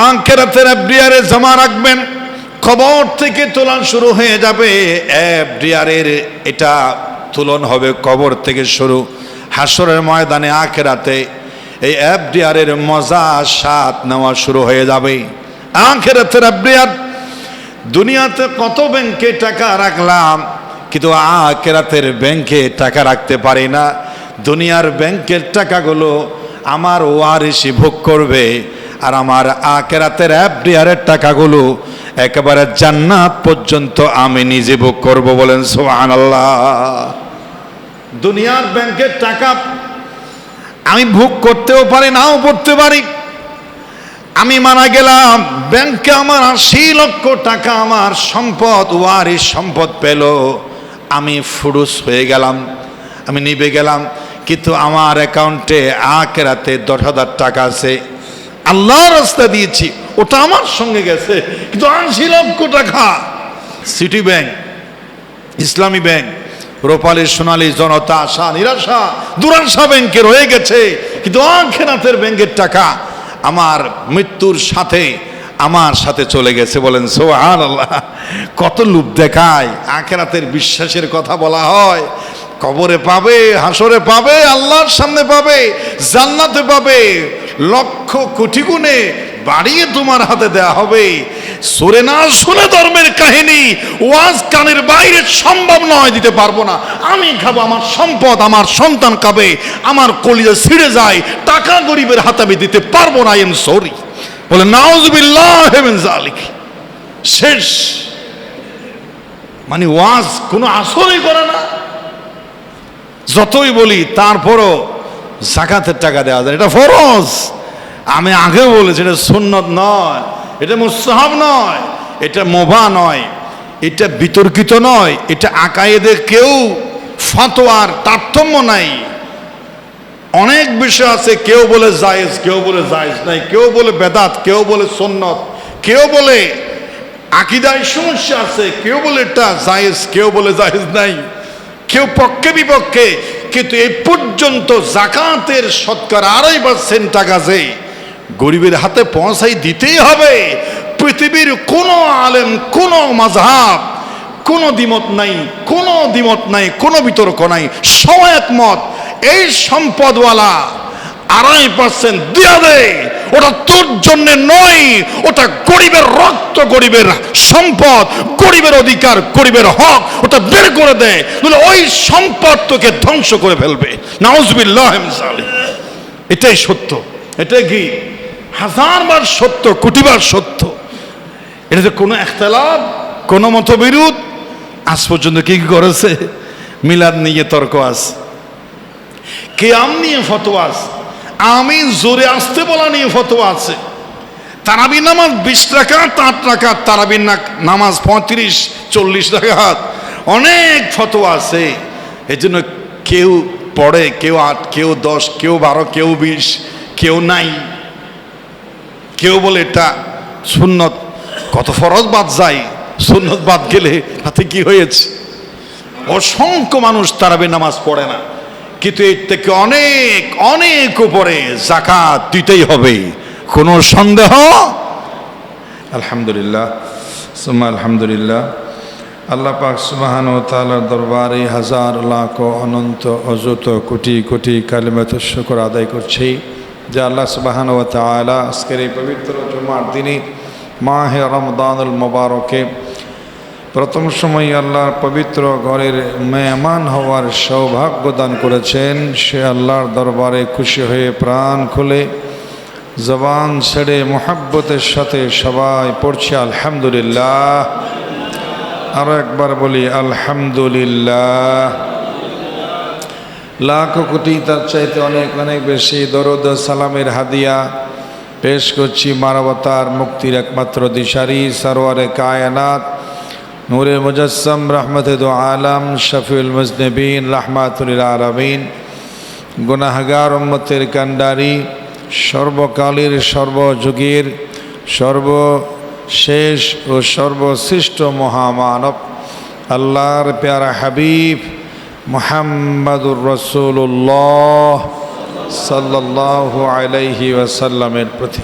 আখিরাতের এফডিআরে জমা রাখবেন, কবর থেকে তোলন শুরু হয়ে যাবে। এফডিআরের এটা তুলন হবে কবর থেকে শুরু, হাসরের ময়দানে আখিরাতে এই এফডিআরের মজা স্বাদ নেওয়া শুরু হয়ে যাবে। আখিরাতের এফডিআর, দুনিয়াতে কত ব্যাংকে টাকা রাখলাম, কিন্তু আখিরাতের ব্যাংকে টাকা রাখতে পারি না। দুনিয়ার ব্যাংকের টাকাগুলো আমার ওয়ারিসই ভোগ করবে, আর আমার আখিরাতের এফডিআরের টাকাগুলো একেবারে জান্নাত পর্যন্ত আমি নিজে ভোগ করব। বলেন সুবহানাল্লাহ। দুনিয়ার ব্যাংকের টাকা আমি ভোগ করতেও পারি, নাও করতে পারি। আমি মারা গেলাম, ব্যাংকে আমার 80 লক্ষ টাকা আমার সম্পদ, ওয়ারিস সম্পদ পেল, আমি ফুরুস হয়ে গেলাম, আমি নিভে গেলাম, কিন্তু আমার অ্যাকাউন্টে আখিরাতে 10,000 টাকা আছে, আল্লাহর রাস্তা দিয়েছি, ওটা আমার সঙ্গে গেছে, কিন্তু 80 লক্ষ টাকা সিটি ব্যাংক, ইসলামী ব্যাংক, রূপালী সোনালী জনতা, আশা নিরাশা দুরাশা ব্যাংকে রয়ে গেছে, কিন্তু আখিরাতের ব্যাংকের টাকা আমার মৃত্যুর সাথে আমার সাথে চলে গেছে। বলেন সুবহানাল্লাহ। কত লোভ দেখায়, আখিরাতের বিশ্বাসের কথা বলা হয়, কবরে পাবে, হাসরে পাবে, আল্লাহর সামনে পাবে, জান্নাতে পাবে, লক্ষ কোটি গুণে বাড়িয়ে তোমার হাতে দেয়া হবে। সুরে না শুনে ধর্মের কাহিনী ওয়াজ কানের বাইরে সম্ভব নয়, দিতে পারবো না। আমি খাবো, আমার সম্পদ আমার সন্তান খাবে, আমার কলিজা ছিঁড়ে যায়, টাকা গরিবের হাতে আমি দিতে পারবো না। এম সরি বলে নাউজুবিল্লাহ মিন যালিক। শেষ। মানে ওয়াজ কোনো আসরই করে না। যতই বলি তারপরও যাকাতের টাকা দেওয়া যায়, এটা ফরজ। আমি আগে বলেছি এটা সুন্নত নয়, এটা মুস্তাহাব নয়, এটা মুবাহ নয়, এটা বিতর্কিত নয়, এটা আকায়েদে কেউ ফতোয়ার তারতম্য নাই। অনেক বিষয় আছে, কেউ বলে জায়েজ, কেউ বলে জায়েজ নাই, কেউ বলে বেদাত, কেউ বলে সুন্নত, কেউ বলে আকীদায় সমস্যা আছে, কেউ বলে এটা জায়েজ, কেউ বলে জায়েজ নাই, কেউ পক্ষে বিপক্ষে। কিন্তু এই পর্যন্ত যাকাতের শতকরা 2.5% টাকা যে গরিবের হাতে পৌঁছাই দিতেই হবে। পৃথিবীর কোন আলেম, কোন মাযহাব, কোন দ্বিমত নাই, কোন দ্বিমত নাই, কোন বিতর্ক নাই, সবাই একমত, এই সম্পদওয়ালা 2.5% দিয়া দে, ওটা তোর জন্য নয়, ওটা গরিবের রক্ত, গরিবের সম্পদ, গরিবের অধিকার, গরিবের হক, ওটা বের করে দে, ওই সম্পদ তোকে ধ্বংস করে ফেলবে। নাউজুবিল্লাহ মিন যালিক। এটাই সত্য, এটা কি 1000 বার সত্য, কোটিবার সত্য। এটাতে কোনো ইখতিলাফ, কোনো মতবিরোধ আজ পর্যন্ত কি করেছে? মিলাদ নিয়ে তর্ক আছে, কিয়াম নিয়ে ফতোয়া আছে, আমি জোরে আসতে বলা নিয়ে ফতোয়া আছে, তারাবি নামাজ 20 রাকাত 8 রাকাত, তারাবি নামাজ 35-40 রাকাত, অনেক ফতোয়া আছে। এই জন্য কেউ পড়ে, কেউ 8, কেউ 10, কেউ 12, কেউ 20, কেউ নাই, কেউ বলে এটা সুন্নত। কত ফরজ বাদ যায়, সুন্নত বাদ গেলে তাতে কি হয়েছে? অসংখ্য মানুষ তারাবি নামাজ পড়ে না, কিন্তু এর থেকে অনেক অনেক উপরে যাকাত দিতেই হবে, কোনো সন্দেহ। আলহামদুলিল্লাহ, সুম্মা আলহামদুলিল্লাহ। আল্লাহ পাক সুবহানাহু ওয়া তাআলার দরবারে হাজার লাখ অনন্ত অযুত কোটি কোটি কালিমাতুশ শুকর আদায় করছি যে আল্লাহ সুবহানাহু ওয়া তাআলা আজকের এই পবিত্র জুমার দিনে মাহে রমজানুল মুবারকে প্রথম সময় আল্লাহর পবিত্র ঘরের মেহমান হওয়ার সৌভাগ্য দান করেছেন। সে আল্লাহর দরবারে খুশি হয়ে প্রাণ খুলে জবান ছেড়ে মুহাব্বতের সাথে সবাই পড়ছে আলহামদুলিল্লাহ। আরো একবার বলি আলহামদুলিল্লাহ। লাখ কোটি তার চাইতে অনেক অনেক বেশি দরুদ সালামের হাদিয়া পেশ করছি মানবতার মুক্তির একমাত্র দিশারি সরওয়ারে কায়নাত নূরে মুজাসসাম রহমতে দো আলম শফিউল মুজনিবিন রাহমাতুল লিল আলামিন গুনাহগার উম্মতের কান্ডারি সর্বকালের সর্বযুগের সর্বশেষ ও সর্বশ্রেষ্ঠ মহামানব আল্লাহর প্যারা হাবিব মুহাম্মাদুর রাসূলুল্লাহ সাল্লাল্লাহু আলাইহি ওয়াসাল্লামের প্রতি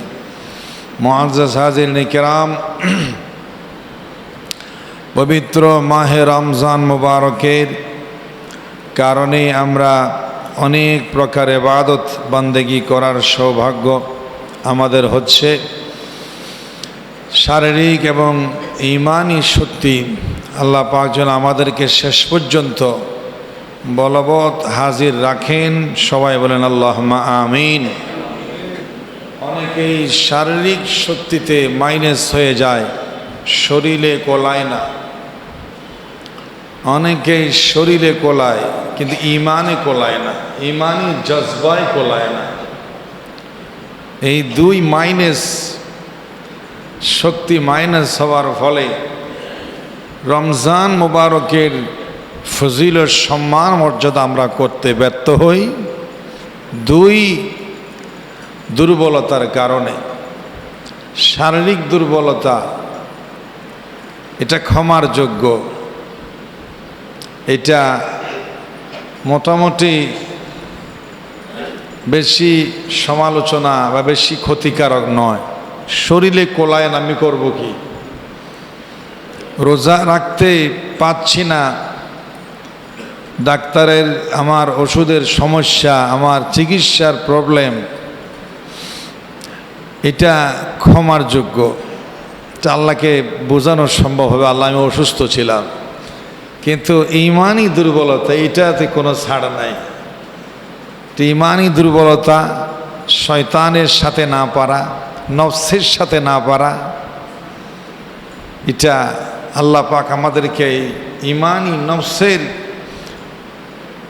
মুআজ্জাজ হাজিরিন কিরাম, পবিত্র মাহে রমজান মুবারকের কারণে আমরা অনেক প্রকার ইবাদত বান্দেগি করার সৌভাগ্য আমাদের হচ্ছে। শারীরিক এবং ঈমানি শক্তি আল্লাহ পাক যেন আমাদেরকে শেষ পর্যন্ত বলবৎ হাজির রাখেন। সবাই বলেন আল্লাহুম্মা আমিন। অনেকেই শারীরিক শক্তিতে মাইনাস হয়ে যায়, শরীরে কোলায় না। অনেকেই শরীরে কোলায় কিন্তু ঈমানে কোলায় না, ঈমানি জজবায় কোলায় না। এই দুই মাইনাস শক্তি মাইনাস হওয়ার ফলে রমজান মুবারকের ফজিলত সম্মান মর্যাদা আমরা করতে ব্যর্থ হই দুই দুর্বলতার কারণে। শারীরিক দুর্বলতা এটা ক্ষমার যোগ্য, এটা মোটামুটি বেশি সমালোচনা বা বেশি ক্ষতিকারক নয়। শরীরে কোলায় না, আমি করব কি? রোজা রাখতে পাচ্ছি না, ডাক্তারের আমার ওষুধের সমস্যা, আমার চিকিৎসার প্রবলেম, এটা ক্ষমার যোগ্য। এটা আল্লাহকে বোঝানো সম্ভব হবে, আল্লাহ আমি অসুস্থ ছিলাম। কিন্তু ঈমানি দুর্বলতা এটাতে কোনো ছাড় নাই। ঈমানি দুর্বলতা শয়তানের সাথে না পারা, নফসের সাথে না পারা, এটা আল্লাহ পাক আমাদেরকে ঈমানি নফসের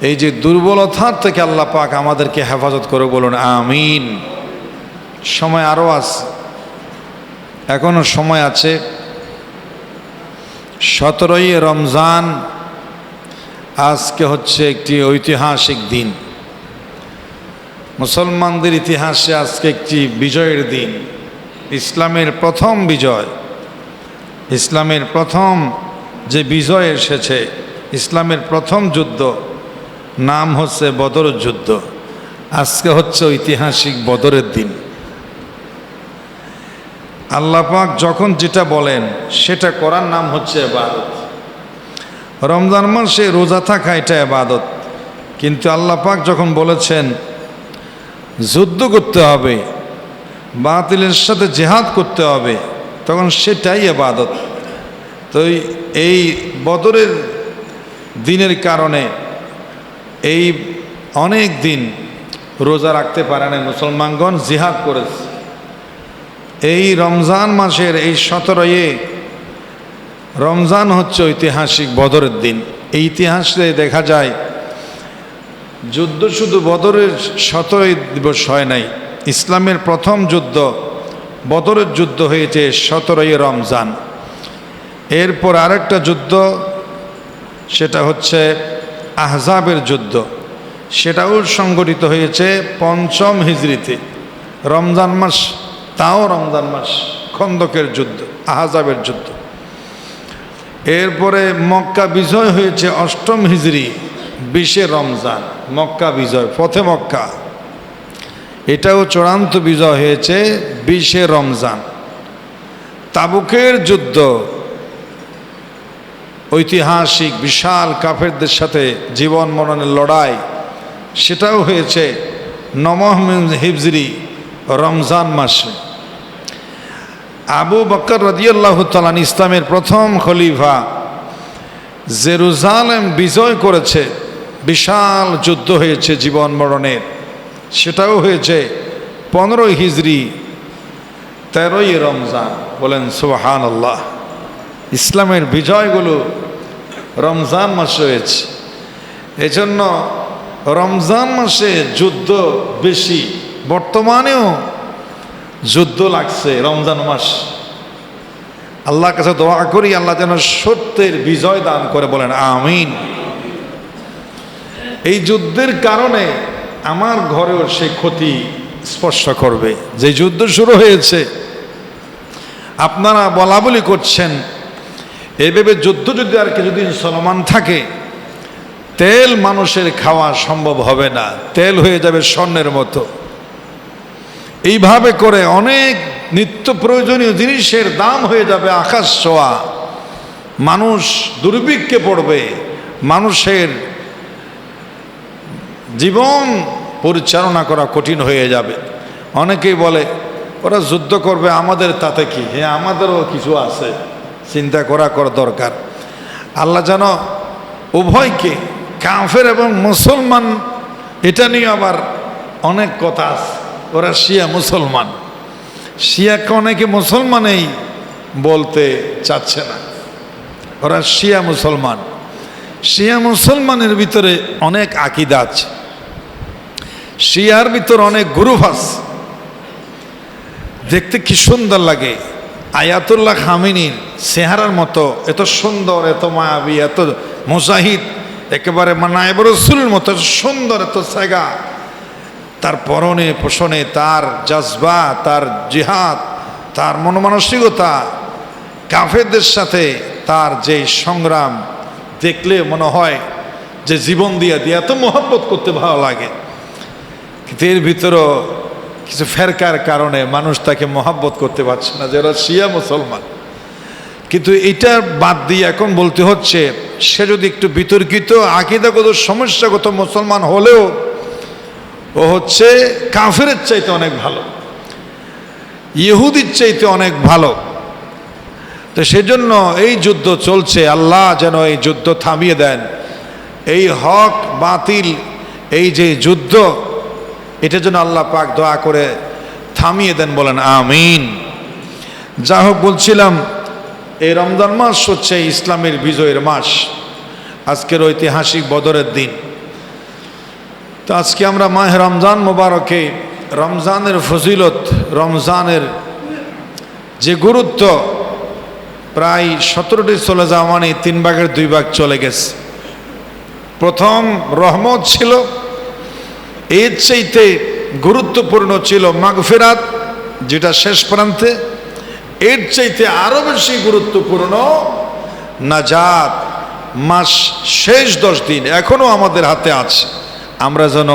এই যে দুর্বলতার থেকে আল্লাহ পাক আমাদেরকে হেফাজত করে, বলুন আমিন। সময় আরও আছে, এখনো সময় আছে। 17ই রমজান আজকে হচ্ছে একটি ঐতিহাসিক দিন। মুসলমানদের ইতিহাসে আজকে একটি বিজয়ের দিন, ইসলামের প্রথম বিজয়। ইসলামের প্রথম যে বিজয় এসেছে, ইসলামের প্রথম যুদ্ধ নাম হচ্ছে বদর যুদ্ধ। আজকে হচ্ছে ঐতিহাসিক বদরের দিন। আল্লাহ পাক যখন যেটা বলেন সেটা করার নাম হচ্ছে ইবাদত। রমজান মাসে রোজা থাকা এটা ইবাদত, কিন্তু আল্লাহ পাক যখন বলেছেন যুদ্ধ করতে হবে, বাতিলের সাথে জিহাদ করতে হবে, তখন সেটাই ইবাদত। তো এই বদরের দিনের কারণে এই অনেক দিন রোজা রাখতে পারে না মুসলমানগণ, জিহাদ করেছে। এই রমজান মাসের এই 17ই রমজান হচ্ছে ঐতিহাসিক বদরের দিন। এই ইতিহাসে দেখা যায় যুদ্ধ শুধু বদরের 17ই দিবস হয় নাই। ইসলামের প্রথম যুদ্ধ বদরের যুদ্ধ হয়েছে 17ই রমজান। এরপর আরেকটা যুদ্ধ, সেটা হচ্ছে আহজাবের যুদ্ধ, সেটাও সংগঠিত হয়েছে 5ম হিজরিতে। রমজান মাস, তাও রমজান মাস, খন্দকের যুদ্ধ, আহজাবের যুদ্ধ। এরপরে মক্কা বিজয় হয়েছে 8ম হিজরি 20শে রমজান, মক্কা বিজয়, ফতে মক্কা। এটাও চূড়ান্ত বিজয় হয়েছে 20শে রমজান। তাবুকের যুদ্ধ, ঐতিহাসিক বিশাল কাফেরদের সাথে জীবন মরণের লড়াই, সেটাও হয়েছে 9ম হিজরি রমজান মাসে। আবু বকর রাদিয়াল্লাহু তাআলা ইসলামের প্রথম খলিফা, জেরুজালেম বিজয় করেছে, বিশাল যুদ্ধ হয়েছে জীবন মরণের, সেটাও হয়েছে 15 হিজরি 13ই রমজান। বলেন সুবহানাল্লাহ। ইসলামের বিজয়গুলো রমজান মাসে হয়েছে। এজন্য রমজান মাসে যুদ্ধ বেশি। বর্তমানেও যুদ্ধ লাগছে রমজান মাস। আল্লাহর কাছে দোয়া করি আল্লাহ যেন সত্যের বিজয় দান করে, বলেন আমিন। এই যুদ্ধের কারণে আমার ঘরেও সে ক্ষতি স্পর্শ করবে। যে যুদ্ধ শুরু হয়েছে, আপনারা বলা বলি করছেন এভাবে যুদ্ধ যদি আর কিছুদিন চলমান থাকে, তেল মানুষের খাওয়া সম্ভব হবে না, তেল হয়ে যাবে স্বর্ণের মতো। এইভাবে করে অনেক নিত্য প্রয়োজনীয় জিনিসের দাম হয়ে যাবে আকাশ ছোঁয়া, মানুষ দুর্ভিক্ষে পড়বে, মানুষের জীবন পরিচালনা করা কঠিন হয়ে যাবে। অনেকেই বলে ওরা যুদ্ধ করবে, আমাদের তাতে কি? হ্যাঁ, আমাদেরও কিছু আছে, চিন্তা করা দরকার। আল্লাহ যেন উভয়কে, কাফের এবং মুসলমান, এটা নিয়ে আবার অনেক কথা আছে। ওরা শিয়া মুসলমান, শিয়াকে অনেকে মুসলমানেই বলতে চাচ্ছে না, ওরা শিয়া মুসলমান। শিয়া মুসলমানের ভিতরে অনেক আকীদা আছে, শিয়ার ভিতর অনেক গ্রুপ আছে। দেখতে কি সুন্দর লাগে, আয়াতুল্লাহ খামেনির চেহারার মতো, এত সুন্দর, এত মায়াবী, এত মুজাহিদ, একেবারে নায়েব রাসূলের মতো সুন্দর, এত সাগা, তার পরনে পোষণে তার জজবা, তার জিহাদ, তার মনমানসিকতা, কাফেরদের সাথে তার যে সংগ্রাম দেখলে মনে হয় যে জীবন দিয়ে এত মহব্বত করতে ভালো লাগে। কিন্তু এর ভিতরও কিছু ফেরকার কারণে মানুষ তাকে মহব্বত করতে পারছে না, যে ওরা শিয়া মুসলমান। কিন্তু এটা বাদ দিয়ে এখন বলতে হচ্ছে, সে যদি একটু বিতর্কিত আকীদাগত সমস্যাগত মুসলমান হলেও ও হচ্ছে কাফেরের চাইতে অনেক ভালো, ইহুদির চাইতে অনেক ভালো। তো সেজন্য এই যুদ্ধ চলছে, আল্লাহ যেন এই যুদ্ধ থামিয়ে দেন। এই হক বাতিল, এই যে যুদ্ধ, এটা যেন আল্লাহ পাক দয়া করে থামিয়ে দেন, বলেন আমিন। যা হোক, বলছিলাম এই রমজান মাস হচ্ছে ইসলামের বিজয়ের মাস। আজকের ঐতিহাসিক বদরের দিন। তো আজকে আমরা মাহে রমজান মোবারকে, রমজানের ফজিলত, রমজানের যে গুরুত্ব, প্রায় 17টি চলে যাওয়া মানে 3 ভাগের 2 ভাগ চলে গেছে। প্রথম রহমত ছিল, এর চাইতে গুরুত্বপূর্ণ ছিল মাগফিরাত, যেটা শেষ প্রান্তে। এর চাইতে আরো বেশি গুরুত্বপূর্ণ নাজাত, মাস শেষ 10 দিন এখনো আমাদের হাতে আছে। আমরা যেন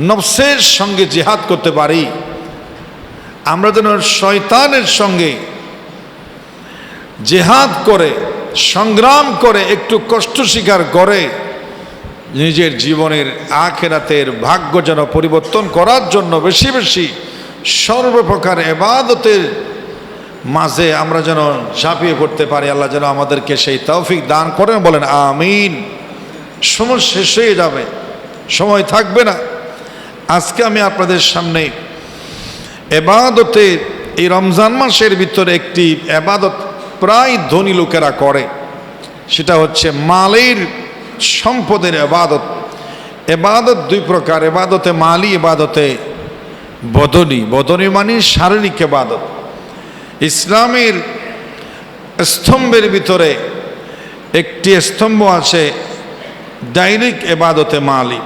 নফসের সঙ্গে জিহাদ করতে পারি, আমরা যেন শয়তানের সঙ্গে জিহাদ করে, সংগ্রাম করে, একটু কষ্ট স্বীকার করে নিজের জীবনের আখিরাতের ভাগ্য যেন পরিবর্তন করার জন্য বেশি বেশি সর্বপ্রকার ইবাদতের মাঝে আমরা যেন ঝাঁপিয়ে পড়তে পারি। আল্লাহ যেন আমাদেরকে সেই তৌফিক দান করেন, বলেন আমিন। সময় শেষ হয়ে যাবে, সময় থাকবে না। আজকে আমি আপনাদের সামনে ইবাদতের, এই রমজান মাসের ভিতরে একটি ইবাদত প্রায় ধনী লোকেরা করে, সেটা হচ্ছে মালের, সম্পদের ইবাদত। ইবাদত 2 প্রকার, ইবাদতে মালি, ইবাদতে বদনী। বদনী মানে শারীরিক ইবাদত। ইসলামের স্তম্ভের ভিতরে একটি স্তম্ভ আছে ডাইরেক্ট ইবাদতে মালি,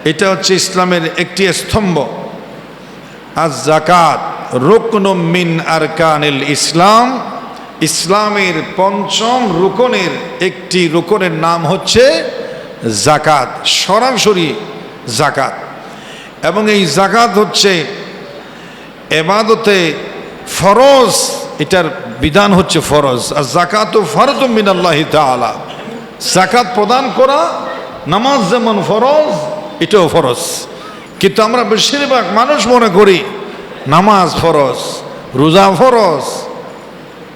এটা হচ্ছে ইসলামের একটি স্তম্ভ। আজ যাকাত রুকনুম মিন আরকানিল ইসলাম, ইসলামের 5ম রুকনের একটি রুকনের নাম হচ্ছে যাকাত, সরাসরি যাকাত। এবং এই যাকাত হচ্ছে ইবাদতে ফরজ, এটার বিধান হচ্ছে ফরজ। আর যাকাতু ফরজুম মিনাল্লাহি তাআলা, যাকাত প্রদান করা, নামাজ যেমন ফরজ, এটাও ফরজ। কিন্তু আমরা বেশিরভাগ মানুষ মনে করি নামাজ ফরজ, রোজা ফরজ,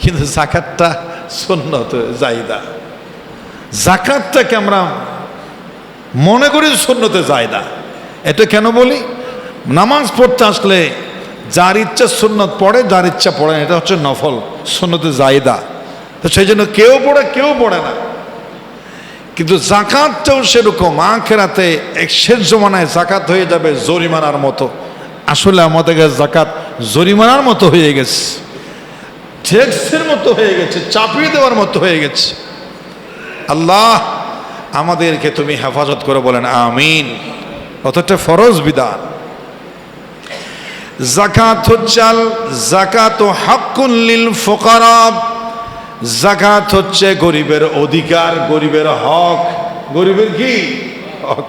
কিন্তু যাকাতটা সুন্নত জায়েদা। যাকাতটাকে আমরা মনে করি সুন্নতে জায়েদা। এটা কেন বলি? নামাজ পড়তে আসলে যার ইচ্ছা সুন্নত পড়ে, যার ইচ্ছা পড়ে না, এটা হচ্ছে নফল, সুন্নতে জায়েদা। তো সেই জন্য কেউ পড়ে, কেউ পড়ে না। কিন্তু যাকাতটাও সেরকম, আখিরাতে শেষ জমানায় যাকাত হয়ে যাবে জরিমানার মতো। আসলে আমাদের কাছে যাকাত জরিমানার মতো হয়ে গেছে, ট্যাক্সের মতো হয়ে গেছে, চাপিয়ে দেওয়ার মতো হয়ে গেছে। আল্লাহ আমাদেরকে তুমি হেফাজত করে, বলেন আমিন। অতটা ফরজ বিধান। যাকাত হচ্ছে যাকাতু হাক্কুন লিল ফুকারা, যাকাত হচ্ছে গরিবের অধিকার, গরিবের হক। গরিবের কি হক?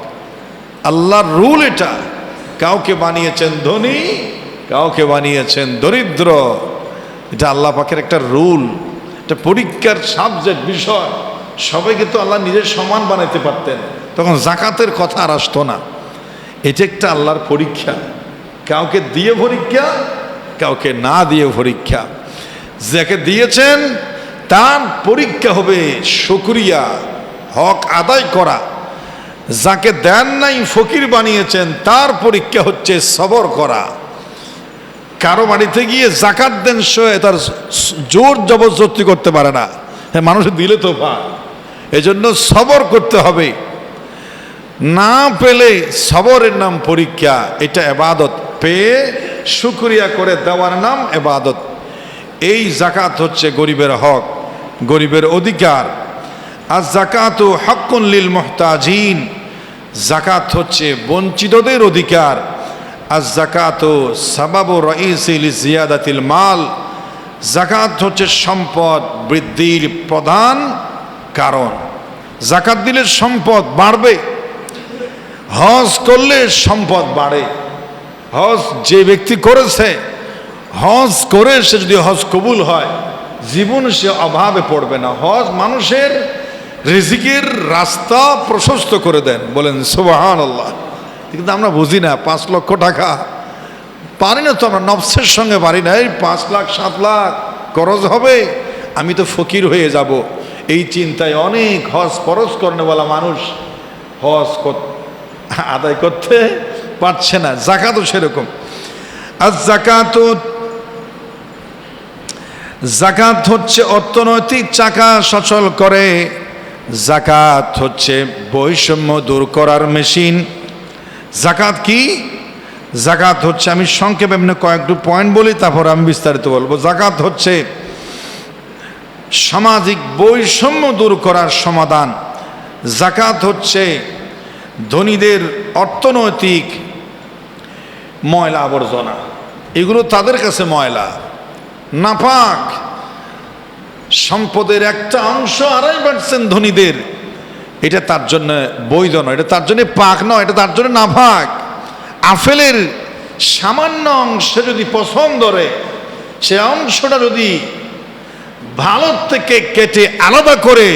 আল্লাহর রুল এটা। কাউকে বানিয়েছেন ধনী, কাউকে বানিয়েছেন দরিদ্র। এটা আল্লাহ পাকের একটা রুল, এটা পরীক্ষার সাবজেক্ট, বিষয়। সবাইকে তো আল্লাহ নিজের সমান বানাইতে পারতেন, তখন জাকাতের কথা আর আসতো না। এটা একটা আল্লাহর পরীক্ষা, কাউকে দিয়ে পরীক্ষা, কাউকে না দিয়ে পরীক্ষা। যাকে দিয়েছেন তার পরীক্ষা হবে শুকরিয়া, হক আদায় করা। যাকে দেন নাই, ফকির বানিয়েছেন, তার পরীক্ষা হচ্ছে সবর করা। কারো বাড়িতে গিয়ে জাকাত দেন, সে তার জোর জবরদস্তি করতে পারে না, হ্যাঁ মানুষ দিলে তো পায়। এজন্য সবর করতে হবে। না পেলে সবরের নাম পরীক্ষা, এটা ইবাদত। পেয়ে শুকরিয়া করে দেওয়ার নাম ইবাদত। এই জাকাত হচ্ছে গরিবের হক, গরিবের অধিকার। আর জাকাতু হাক্কুন লিল মুহতাজিন, জাকাত হচ্ছে বঞ্চিতদের অধিকার। আর জাকাতু সাবাবু রাইসি লিজিয়াদাতিল মাল, জাকাত হচ্ছে সম্পদ বৃদ্ধির প্রধান কারণ। জাকাত দিলে সম্পদ বাড়বে, হজ করলে সম্পদ বাড়ে। হজ যে ব্যক্তি করেছে, হজ করে সে যদি হজ কবুল হয়, জীবন সে অভাবে পড়বে না। হজ মানুষের রিজিকের রাস্তা প্রশস্ত করে দেন, বলেন সুবহানাল্লাহ। কিন্তু আমরা বুঝি না, 5 লক্ষ টাকা পারি না তো, আমরা নফসের সঙ্গে পারি না। এই 5 লাখ 7 লাখ খরচ হবে, আমি তো ফকির হয়ে যাব, এই চিন্তায় অনেক হজ ফরজ করেনওয়ালা মানুষ হজ আদায় করতে পারছে না। জাকাতও সেরকম। আর জাকাত হচ্ছে অর্থনৈতিক চাকা সচল করে। জাকাত হচ্ছে বৈষম্য দূর করার মেশিন। জাকাত কি? জাকাত হচ্ছে, আমি সংক্ষেপে এমনি কয়েকটি পয়েন্ট বলি, তারপর আমি বিস্তারিত বলবো। জাকাত হচ্ছে সামাজিক বৈষম্য দূর করার সমাধান। জাকাত হচ্ছে ধনীদের অর্থনৈতিক ময়লা আবর্জনা, এগুলো তাদের কাছে ময়লা, নাপাক সম্পদের একটা অংশ 2.5% ধনীদের, এটা তার জন্য বৈধ নয়, এটা তার জন্য পাক নয়, এটা তার জন্য নাপাক। আপেলের সামান্য অংশ যদি পছন্দ করে, সে অংশটা যদি ভালো থেকে কেটে আলাদা করে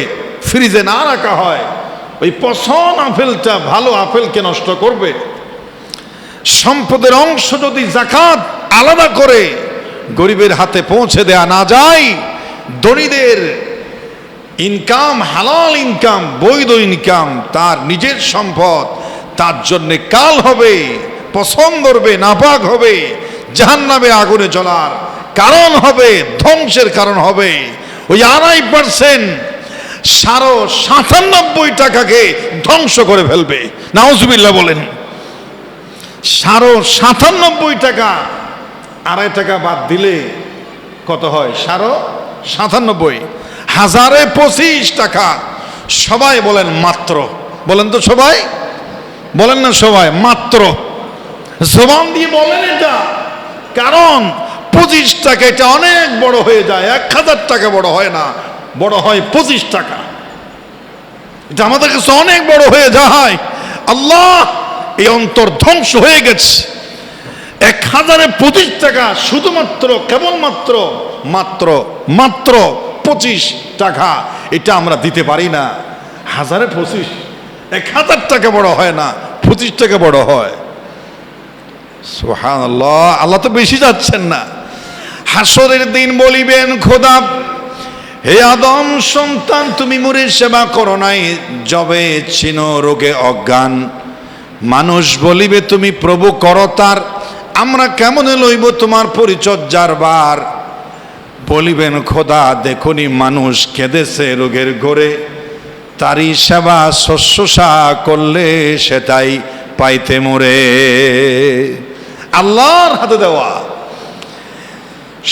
ফ্রিজে না রাখা হয়, ওই পছন্দ আপেলটা ভালো আপেলকে নষ্ট করবে। সম্পদের অংশ যদি জাকাত আলাদা করে গরিবের হাতে পৌঁছে দেয়া না যায়, ধনীদের ইনকাম, হালাল ইনকাম, বৈধ ইনকাম, তার নিজের সম্পদ, তার জন্য কাল হবে, পছন্দ করবে, নাপাক হবে, জাহান্নামে আগুনে জ্বলার কারণ হবে, ধ্বংসের কারণ হবে। ওই 2.5% 97 টাকাকে ধ্বংস করে ফেলবে। নাউজুবিল্লাহ বলেন। 97 টাকা, 2.5 টাকা বাদ দিলে কত হয়? 97, 1025 টাকা। সবাই বলেন মাত্র, বলেন তো সবাই, বলেন না সবাই মাত্র, জবান দিয়ে বলেন এটা। কারণ 25 টাকা এটা অনেক বড় হয়ে যায়, 1000 টাকা বড় হয় না, বড় হয় 25 টাকা। এটা আমাদের কাছে অনেক বড় হয়ে যায়। আল্লাহ, এই অন্তর ধ্বংস হয়ে গেছে। 1025 টাকা শুধুমাত্র, কেবলমাত্র মাত্র মাত্র 25 টাকা, এটা আমরা দিতে পারি না। 1025, 1000 টাকা বড় হয় না, 25 টাকা বড় হয়। সুবহানাল্লাহ, আল্লাহ তো বেশি যাচ্ছেন না। হাসরের দিন বলিবেন, খোদা, হে আদম সন্তান, তুমি মুরির সেবা করো নাই, যবে ছিন রোগে অজ্ঞান। মানুষ বলিবে, তুমি প্রভু করতার, আমরা কেমনে লইব তোমার পরিচর্যার বার। বলিবেন, খোদা, দেখুনি মানুষ কেঁদেছে রোগের ঘরে, তারই সেবা শুশ্রূষা করলে সেটাই পাইতে মোরে। আল্লাহর হাতে দেওয়া।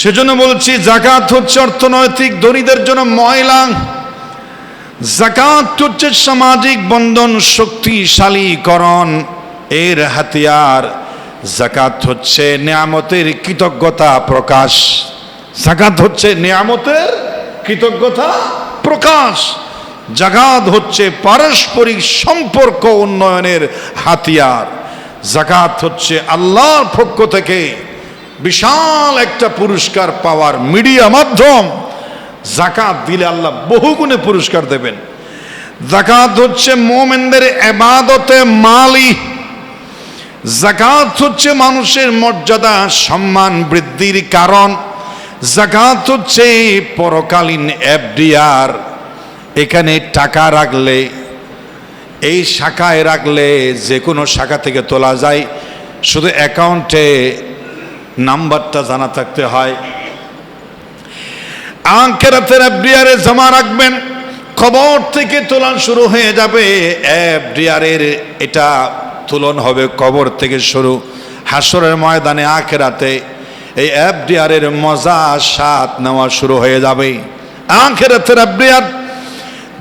সেজন্য বলছি, জাকাত হচ্ছে অর্থনৈতিক ধনীদের জন্য ময়লা। জাকাত হচ্ছে সামাজিক বন্ধন শক্তিশালীকরণ এর হাতিয়ার। জাকাত হচ্ছে নিয়ামতের কৃতজ্ঞতা প্রকাশ। জাকাত হচ্ছে নিয়ামতের কৃতজ্ঞতা প্রকাশ। জাকাত হচ্ছে পারস্পরিক সম্পর্ক উন্নয়নের হাতিয়ার। জাকাত হচ্ছে আল্লাহর পক্ষ থেকে বিশাল একটা পুরস্কার পাওয়ার মিডিয়া মাধ্যম। যাকাত দিলে আল্লাহ বহুগুণে পুরস্কার দেবেন। যাকাত হচ্ছে মুমিনদের ইবাদতে মালি। যাকাত হচ্ছে মানুষের মর্যাদা সম্মান বৃদ্ধির কারণ। যাকাত হচ্ছে পরকালীন এফডিআর। এখানে টাকা রাখলে, এই শাখায় রাখলে যে কোনো শাখা থেকে তোলা যায়, শুধু অ্যাকাউন্টে নাম্বারটা জানা থাকতে হয়। আখিরাতের এফডিআরে জমা রাখবেন, কবর থেকে তোলা শুরু হয়ে যাবে। এফডিআরের এটা তুলন হবে কবর থেকে শুরু। হাসরের ময়দানে আখিরাতে এই এফডিআরের মজা স্বাদ নেওয়া শুরু হয়ে যাবে। আখিরাতের এফডিআর,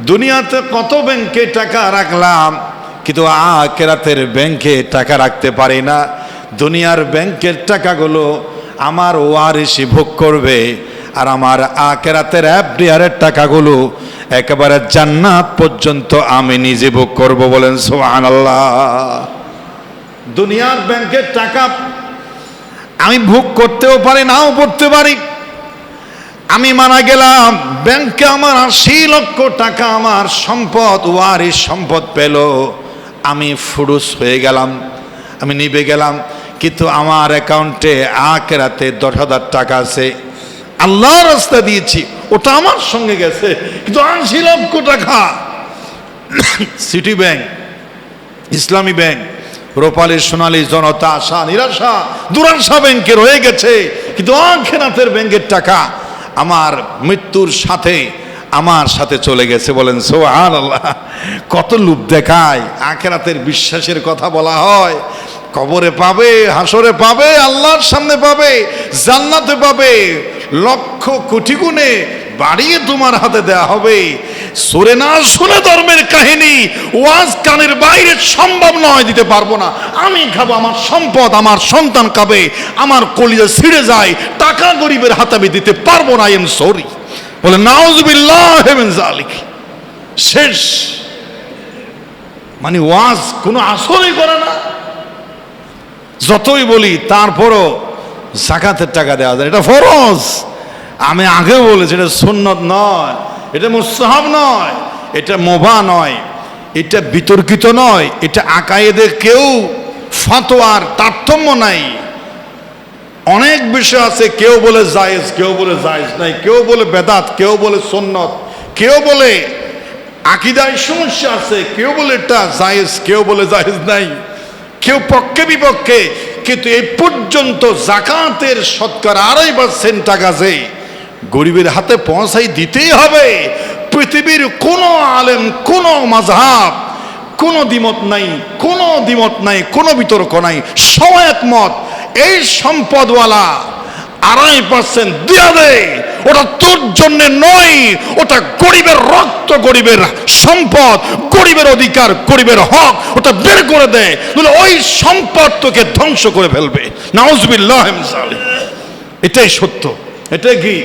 দুনিয়াতে কত ব্যাংকে টাকা রাখলাম, কিন্তু আখিরাতের ব্যাংকে টাকা রাখতে পারি না। দুনিয়ার ব্যাংকের টাকাগুলো আমার ওয়ারিসই ভোগ করবে, আর আমার আখিরাতের এফডিআরের টাকাগুলো একেবারে জান্নাত পর্যন্ত আমি নিজে ভোগ করব। বলেন সুবহানাল্লাহ। দুনিয়ার ব্যাংকের টাকা আমি ভোগ করতেও পারি, নাও করতে পারি। আমি মারা গেলাম, ব্যাংকে আমার 80 লক্ষ টাকা আমার সম্পদ, ওয়ারিস সম্পদ পেল, আমি ফুরুস হয়ে গেলাম, আমি নিভে গেলাম, কিন্তু আমার অ্যাকাউন্টে আখিরাতে 10,000 টাকা আছে, আল্লাহর রাস্তা দিয়েছি, ওটা আমার সঙ্গে গেছে, কিন্তু 80 লক্ষ টাকা সিটি ব্যাংক, ইসলামী ব্যাংক, রূপালী সোনালী জনতা, আশা নিরাশা দুরাশা ব্যাংকে রয়ে গেছে, কিন্তু আখিরাতের ব্যাংকের টাকা আমার মৃত্যুর সাথে আমার সাথে চলে গেছে। বলেন সুবহানাল্লাহ। কত লোভ দেখায়। আখিরাতের বিশ্বাসের কথা বলা হয়, কবরে পাবে, হাসরে পাবে, আল্লাহর সামনে পাবে, জান্নাতে পাবে, লক্ষ কোটি গুণে বাড়িয়ে তোমার হাতে দেয়া হবে। সুরে না শুনে ধর্মের কাহিনী ওয়াজ কানের বাইরে সম্ভব নয়, দিতে পারবো না। আমি খাবো, আমার সম্পদ আমার সন্তান খাবে, আমার কলিজা ছিঁড়ে যায়, টাকা গরিবের হাতে আমি দিতে পারবো না। এম সরি বলে নাউজুবিল্লাহ মিন যালিক। শেষ। মানে ওয়াজ কোনো আসরই করে না। যতই বলি তারপরও যাকাতের টাকা দেওয়া যায়, এটা ফরজ। আমি আগেও বলেছি এটা সুন্নত নয়, এটা মুস্তাহাব নয়, এটা মুবাহ নয়, এটা বিতর্কিত নয়, এটা আকায়েদে কেউ ফতোয়ার তারতম্য নাই। অনেক বিষয় আছে, কেউ বলে জায়েজ, কেউ বলে জায়েজ নাই, কেউ বলে বেদাত, কেউ বলে সুন্নত, কেউ বলে আকীদায় সমস্যা আছে, কেউ বলে এটা জায়েজ, কেউ বলে জায়েজ নাই, কেউ পক্ষে বিপক্ষে। কিন্তু এই পর্যন্ত যাকাতের শতকরা 2.5% টাকা যে গরিবের হাতে পৌঁছাই দিতেই হবে। পৃথিবীর কোনো আলেম, কোনো মাযহাব, কোনো দ্বিমত নাই, কোনো দ্বিমত নাই, কোনো বিতর্ক নাই, সবাই একমত। এই সম্পদওয়ালা 2.5% দিয়া দে, ওটা তোর জন্য নয়, ওটা গরিবের রক্ত, গরিবের সম্পদ, গরিবের অধিকার, গরিবের হক, ওটা বের করে দে, তাহলে ওই সম্পদ তোকে ধ্বংস করে ফেলবে। নাউজুবিল্লাহ মিন যালিক। এটাই সত্য। এটা কি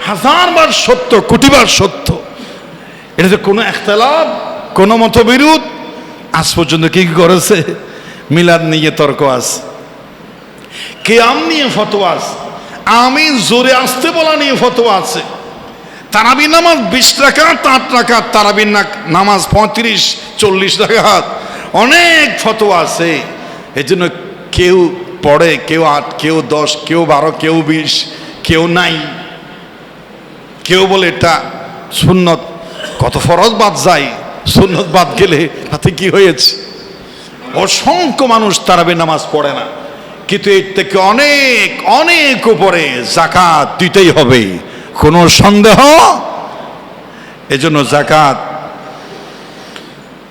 1000 বার সত্য, কোটিবার সত্য। এটাতে কোনো ইখতিলাফ, কোনো মতবিরোধ আজ পর্যন্ত কি করেছে? মিলাদ নিয়ে তর্ক আছে, কিয়াম নিয়ে ফতোয়া আছে, আমিন জোরে আসতে বলা নিয়ে ফতোয়া আছে, তারাবি নামাজ 20 রাকাত 8 রাকাত, তারাবি নামাজ 35-40 রাকাত, অনেক ফতোয়া আছে। এই জন্য কেউ পড়ে, কেউ 8, কেউ 10, কেউ 12, কেউ 20, কেউ নাই, কেউ বলে এটা সুন্নত। কত ফরজ বাদ যায়, সুন্নত বাদ গেলে তাতে কি হয়েছে? অসংখ্য মানুষ তারাবি নামাজ পড়ে না, কিন্তু এর থেকে অনেক অনেক উপরে যাকাত দিতেই হবে, কোনো সন্দেহ। এজন্য যাকাত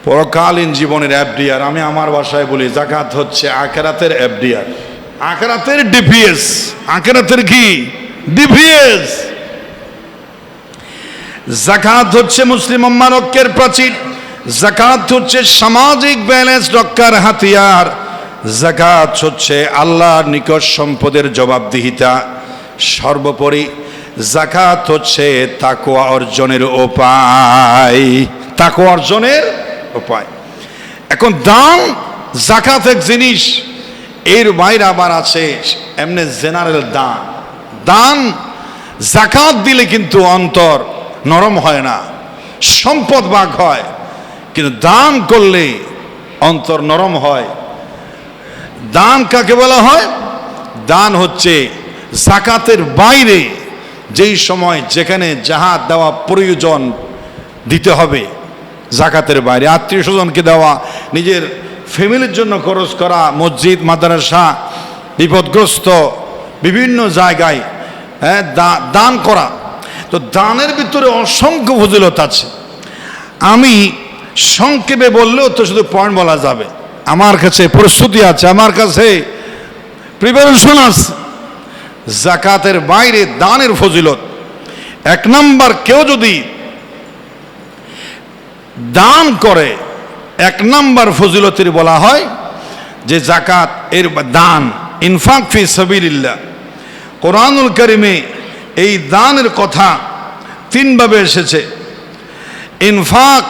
পরকালীন জীবনের এফডিআর। আমি আমার ভাষায় বলি, যাকাত হচ্ছে আখিরাতের এফডিআর, আখিরাতের ডিপিএস। আখিরাতের কি? ডিপিএস। যাকাত হচ্ছে মুসলিম উম্মার ঐক্যের প্রাচীর। যাকাত হচ্ছে সামাজিক ব্যালেন্স রক্ষার হাতিয়ার। যাকাত হচ্ছে আল্লাহর নিকট সম্পদের জবাবদিহিতা। সর্বোপরি যাকাত হচ্ছে তাকওয়া অর্জনের উপায়, তাকওয়া অর্জনের উপায়। এখন দান, যাকাত এক জিনিস, এর বাইরে আবার আছে এমনি জেনারেল দান। দান জাকাত দিলে কিন্তু অন্তর নরম হয় না, সম্পদ ভাগ হয়, কিন্তু দান করলে অন্তর নরম হয়। দান কাকে বলা হয়? দান হচ্ছে জাকাতের বাইরে যেই সময় যেখানে যাহা দেওয়া প্রয়োজন দিতে হবে, জাকাতের বাইরে আত্মীয় স্বজনকে দেওয়া, নিজের ফ্যামিলির জন্য খরচ করা, মসজিদ মাদ্রাসা, বিপদগ্রস্ত বিভিন্ন জায়গায় দান করা। তো দানের ভিতরে অসংখ্য ফজিলত আছে। আমি সংক্ষেপে বললেও তো শুধু পয়েন্ট বলা যাবে, আমার কাছে প্রস্তুতি আছে, আমার কাছে প্রিপারেশন আছে। জাকাতের বাইরে দানের ফজিলত, এক নাম্বার, কেউ যদি দান করে, এক নাম্বার ফজিলতের বলা হয় যে জাকাত এর দান, ইনফাক ফি সাবিলিল্লাহ। কোরআনুল কারিমে এই দানের কথা তিনভাবে এসেছে। ইনফাক,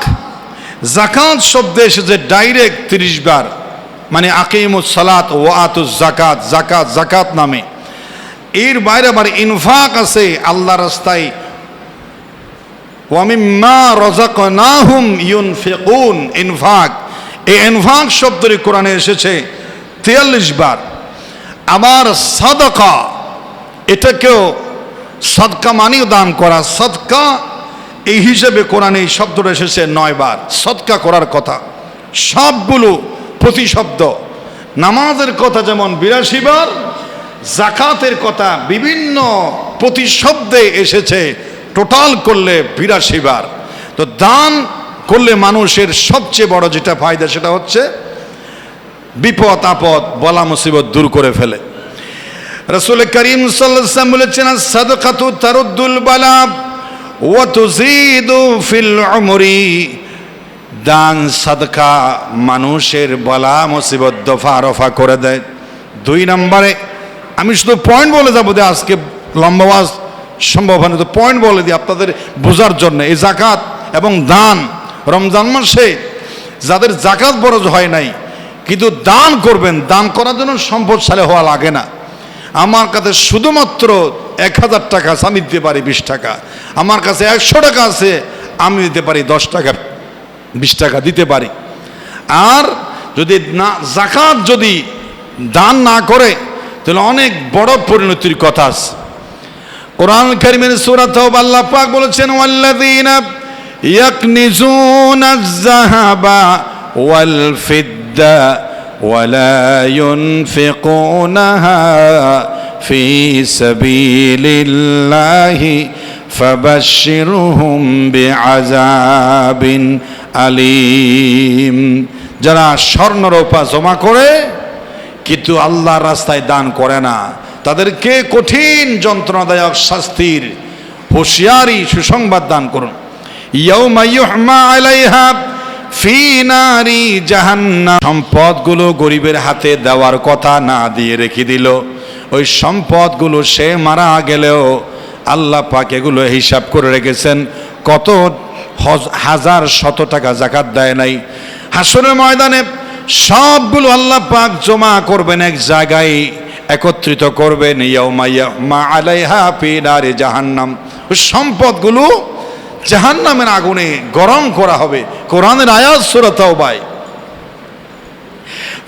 জাকাত শব্দে এসেছে ডাইরেক্ট 30 বার, মানে আকিমুস সালাত ওয়া আতুজ জাকাত, জাকাত জাকাত নামে। এর বাইরে আবার ইনফাক আছে আল্লাহর রাস্তায়, ওয়া মিম্মা রাযাকনাহুম ইউনফিকুন। ইনফাক, এই ইনফাক শব্দটি কোরআনে এসেছে 43 বার। আবার সাদাকা, এটাকেও সদকা মানেও দান করা, সদকা এই হিসেবে কোরআনে এই শব্দটা এসেছে 9 বার। সদকা করার কথা সবগুলো প্রতিশব্দ। নামাজের কথা যেমন 82 বার, জাকাতের কথা বিভিন্ন প্রতিশব্দে এসেছে, টোটাল করলে 82 বার। তো দান করলে মানুষের সবচেয়ে বড় যেটা ফায়দা সেটা হচ্ছে বিপদ আপদ বলা মুসিবত দূর করে ফেলে। রাসূল করিম সাল্লাল্লাহু আলাইহি ওয়াসাল্লাম বলেছেন, সাদাকাতু তারুদ্দুল বালা ওয়া তুযীদু ফিল উমরি। দান সাদকা মানুষের বলা মুসিবত দফা রফা করে দেয়। 2 নম্বরে, আমি শুধু পয়েন্ট বলে যাবো, আজকে লম্বা ওয়াজ সম্ভব হয় না, তো পয়েন্ট বলে দিই আপনাদের বোঝার জন্য। এই জাকাত এবং দান, রমজান মাসে যাদের জাকাত বরজ হয় নাই কিন্তু দান করবেন, দান করার জন্য সম্পদশালী হওয়া লাগে না। আমার কাছে শুধুমাত্র 1000 টাকা আছে, আমি দিতে পারি 20 টাকা। আমার কাছে 100 টাকা আছে, আমি দিতে পারি 10 টাকা 20 টাকা দিতে পারি। আর যদি না জাকাত যদি দান না করে তাহলে অনেক বড় পরিণতির কথা আছে। কোরআন কারীমের সূরা তাওবা আল্লাহ পাক বলেছেন, ওয়াল্লাযীনা ইয়াকনিজুনাজ যাহাবা ওয়াল ফিদ্দা ওয়ালা ইউনফিকুনাহা ফি সাবিলিল্লাহি ফাবাশশিরহুম বিআযাবিন আলীম। যারা স্বর্ণরূপা জমা করে কিন্তু আল্লাহর রাস্তায় দান করে না, তাদেরকে কঠিন যন্ত্রণাদায়ক শাস্তির হুঁশিয়ারি সুসংবাদ দান করুন। ইয়াউমা ইউহমা আলাইহা ফি নারি জাহান্নাম। সম্পদগুলো গরিবের হাতে দেওয়ার কথা না দিয়ে রেখে দিল। ওই সম্পদগুলো সে মারা গেলেও আল্লাহ পাক এগুলো হিসাব করে রেখেছেন, কত হাজার শত টাকা জাকাত দেয় নাই। হাসরের ময়দানে সবগুলো আল্লাহ পাক জমা করবেন, এক জায়গায় একত্রিত করবেন। ইয়াউমা ইয়াহমা আলাইহা ফি নারি জাহান্নাম। ওই সম্পদগুলো জাহান্নামের আগুনে গরম করা হবে। কোরআনের আয়াত সূরা তাওবা।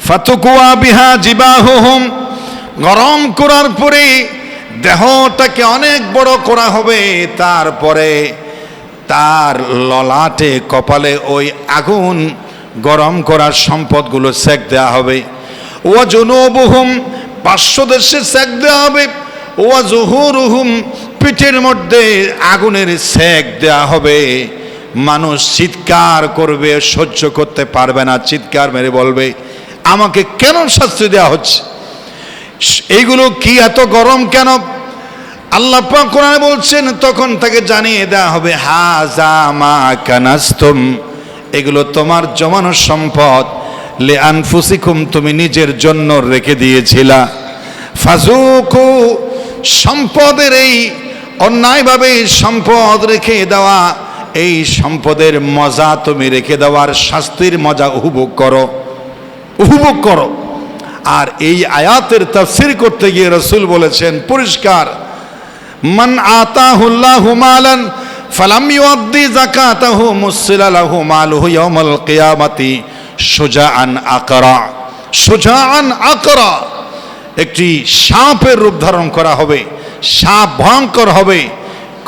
ফাতুকুয়া বিহা জিবাহুহুম, গরম করার পরে দেহটাকে অনেক বড় করা হবে, তারপরে তার ললাটে কপালে ওই আগুন গরম করার সম্পদগুলো সেক দেওয়া হবে। ওয়া জুনুবুহুম, পার্শ্বদেশে সেক দেওয়া হবে। ওয়া জুহুরুহুম, পিঠের মধ্যে আগুনের সেক দেওয়া হবে। মানুষ চিৎকার করবে, সহ্য করতে পারবে না, চিৎকার মেরে বলবে, আমাকে কেন শাস্তি দেওয়া হচ্ছে, এইগুলো কি এত গরম কেন? আল্লাহ পাক কোরআনে বলছেন, তখন তাকে জানিয়ে দেওয়া হবে, হাযা মা কানাসতুম, এগুলো তোমার জমানো সম্পদ, লি আনফুসিকুম, তুমি নিজের জন্য রেখে দিয়েছিলা। ফাজুকু, সম্পদের এই অন্যায়ভাবে সম্পদ রেখে দেওয়া, এই সম্পদের মজা তুমি রেখে দেওয়ার শাস্তির মজা উপভোগ করো, উপভোগ করো। আর এই আয়াতের তাফসীর করতে গিয়ে রাসূল বলেছেন পরিষ্কার, মান আতাহুল্লাহু মালান ফালাম ইউদ্দি যাকাতাহু মুসিলা লাহু মালুহু ইয়াউমাল কিয়ামাতি সুজাআন আকরা। সুজাআন আকরা, একটি সাপের রূপ ধারণ করা হবে, সাপ ভয়ঙ্কর হবে,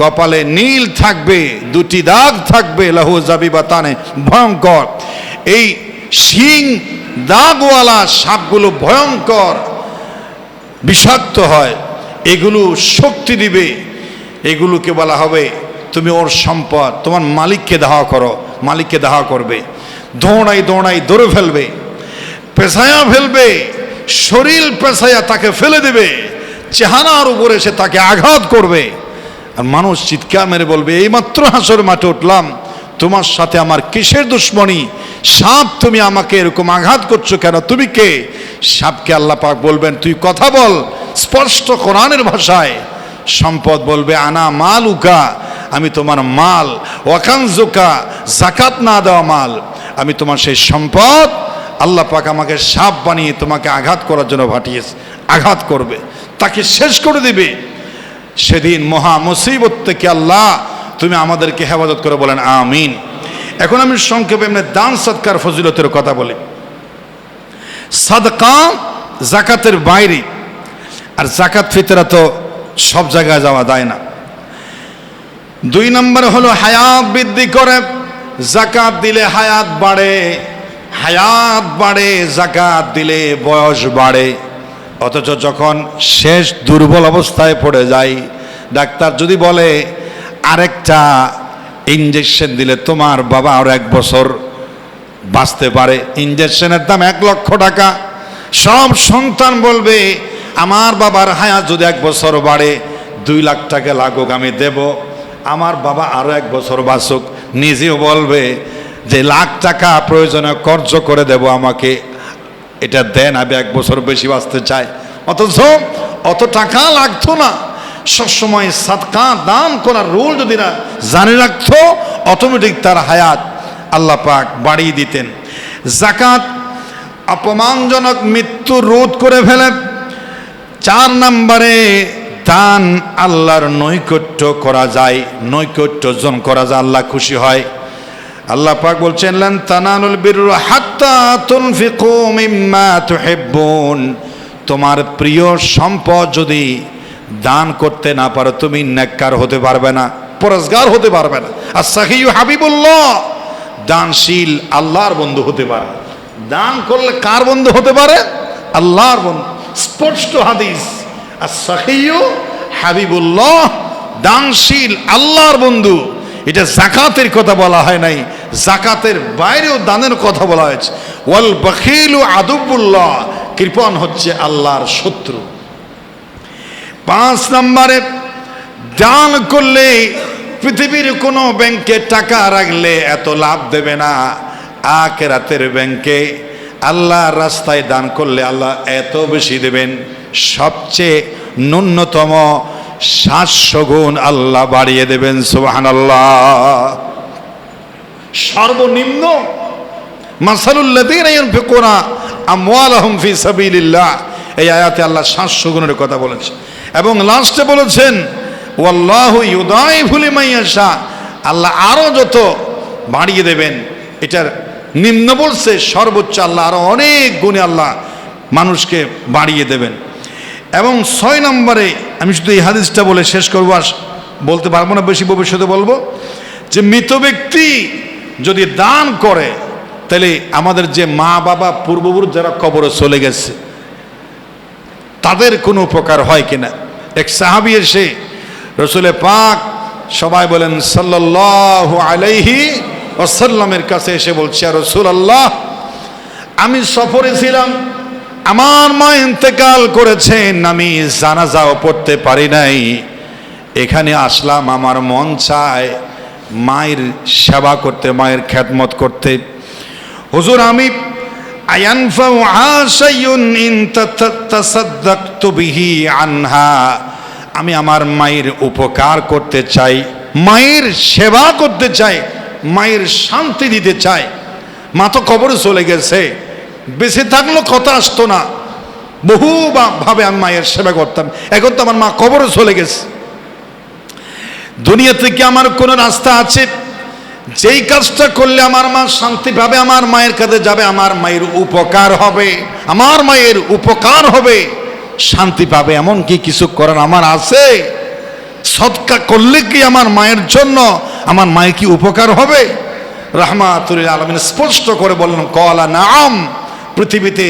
কপালে নীল থাকবে, দুটি দাগ থাকবে, লাহু জাবিবাতানে, ভয়ঙ্কর। এই শিং দাগওয়ালা সাপগুলো ভয়ঙ্কর, বিষাক্ত হয়, এগুলো শক্তি দিবে। এগুলোকে বলা হবে তুমি ওর সম্পদ, তোমার মালিককে দাহ করো, মালিককে দাহ করবে। দৌড়াই দৌড়াই ধরে ফেলবে, পেছায়া ফেলবে, শরীর পেছায়া তাকে ফেলে দেবে, চেহারার উপরে সে তাকে আঘাত করবে। আর মানুষ চিৎকার মেরে বলবে, এইমাত্র হাসর মাঠে উঠলাম, তোমার সাথে আমার কিসের দুশ্মনী? সাপ তুমি আমাকে এরকম আঘাত করছো কেন? তুমি কে? সাপকে আল্লাহ পাক বলবেন তুই কথা বল স্পষ্ট কোরআনের ভাষায়। সম্পদ বলবে আনা মালুকা, আমি তোমার মাল, ওয়াকানজুকা, যাকাত না দেওয়া মাল, আমি তোমার সেই সম্পদ। আল্লাহ পাক আমাকে সাপ বানিয়ে তোমাকে আঘাত করার জন্য পাঠিয়েছে, আঘাত করবে, তাকে শেষ করে দিবে। সেদিন মহা মুসিবত থেকে আল্লাহ তুমি আমাদেরকে হেফাজত করে, বলেন আমিন। এখন আমি সংক্ষেপে এমনি দান সদকার ফজিলতের কথা বলি। সাদকা যাকাতের বাইরে, আর যাকাত ফিতরা তো সব জায়গায় যাওয়া যায় না। 2 নম্বর হলো হায়াত বৃদ্ধি করে। যাকাত দিলে হায়াত বাড়ে, হায়াত বাড়ে, যাকাত দিলে বয়স বাড়ে। অথচ যখন শেষ দুর্বল অবস্থায় পড়ে যায়, ডাক্তার যদি বলে আরেকটা ইঞ্জেকশন দিলে তোমার বাবা আরো 1 বছর বাঁচতে পারে, ইঞ্জেকশনের দাম 1 লক্ষ টাকা। সব সন্তান বলবে আমার বাবার হায়াত যদি 1 বছর বাড়ে 2 লাখ টাকা লাগুক আমি দেব, আমার বাবা আরো 1 বছর বাঁচুক। নিজেও বলবে যে লাখ টাকা প্রয়োজনে খরচ করে দেব, আমাকে এটা দেন, আমি 1 বছর বেশি বাঁচতে চাই। অথচ অত টাকা লাগতো না। সবসময় সাদকা দান করার রুল যদি না জানে রাখতো, অটোমেটিক তার হায়াত আল্লাহ পাক বাড়িয়ে দিতেন। যাকাত অপমানজনক মৃত্যু রোধ করে ফেলে। 4 নম্বরে দান আল্লাহর নৈকট্য করা যায়, নৈকট্য অর্জন করা যায়, আল্লাহ খুশি হয়। আল্লাহ পাক বলছেন লান তানালুল বিররা হাত্তা তুনফিকু মিম্মা তুহিব্বুন, তোমার প্রিয় সম্পদ যদি দান করতে না পারো তুমি নেককার হতে পারবে না, পরহেজগার হতে পারবে না। আর সাখিয়ু হাবিবুল্লাহ, দানশীল আল্লাহর বন্ধু হতে পারে। দান করলে কার বন্ধু হতে পারে? আল্লাহর বন্ধু। স্পষ্ট হাদিস, আর সাখিয়ু হাবিবুল্লাহ, দানশীল আল্লাহর বন্ধু। এটা যাকাতের কথা বলা হয় নাই, যাকাতের বাইরেও দানের কথা বলা হয়েছে। ওয়াল বখিলু আদুবুল্লাহ, কৃপণ হচ্ছে আল্লাহর শত্রু। 5 নম্বরে দান করলে পৃথিবীর কোনো ব্যাংকে টাকা রাখলে এত লাভ দেবে না, আখিরাতের ব্যাংকে আল্লাহর রাস্তায় দান করলে আল্লাহ এত বেশি দেবেন, সবচেয়ে ন্যূনতম 700 গুণ আল্লাহ বাড়িয়ে দেবেন। সুবহানাল্লাহ। সর্বনিম্ন মাসালুল লাযীনা ইউনফিকুনা আমওয়ালাহুম ফি সাবিলিল্লাহ, এই আয়াতে আল্লাহ 700 গুণের কথা বলেছে। এবং লাস্টে বলেছেন ওয়াল্লাহু ইউদাইফু লিমান ইয়াশা, আল্লাহ আরো যত বাড়িয়ে দেবেন। এটার নিম্ন বলছে, সর্বোচ্চ আল্লাহ আরো অনেক গুণে আল্লাহ মানুষকে বাড়িয়ে দেবেন। এবং 6 নম্বরে আমি শুধু এই হাদিসটা বলে শেষ করবো, আর বলতে পারবো না বেশি, ভবিষ্যতে বলবো যে মৃত ব্যক্তি যদি দান করে তাহলে আমাদের যে মা বাবা পূর্বপুরুষ যারা কবরে চলে গেছে তাদের কোনো উপকার হয় কিনা। এক সাহাবী এসে রসুলে পাক, সবাই বলেন সাল্লাল্লাহু আলাইহি ওয়াসাল্লামের কাছে এসে বলছে, ইয়া রাসূলুল্লাহ, আমি সফরে ছিলাম, আমার মা ইন্তেকাল করেছেন, আমি জানাজাও পড়তে পারি নাই, এখানে আসলাম, আমার মন চায় মায়ের সেবা করতে, মায়ের খেদমত করতে। হুজুর, আমি আয়ানফাউ আশাইউন ইন তাসাদদাকতু বিহি আনহা, আমি আমার মায়ের উপকার করতে চাই, মায়ের সেবা করতে চাই, মায়ের শান্তি দিতে চাই। মা তো কবরে চলে গেছে, বেঁচে থাকলেও কথা আসতো না, ভাবে আমি মায়ের সেবা করতাম, এখন তো আমার মা কবরে চলে গেছে। দুনিয়া থেকে আমার কোনো রাস্তা আছে, যেই কাজটা করলে আমার মা শান্তি পাবে, আমার মায়ের কাছে যাবে, আমার মায়ের উপকার হবে, আমার মায়ের উপকার হবে, শান্তি পাবে, এমন কি কিছু করার আমার আছে? সদকা করলে কি আমার মায়ের জন্য, আমার মায়ের কি উপকার হবে? রাহমাতুল আলামিন স্পষ্ট করে বললেন, কলা নাম, পৃথিবীতে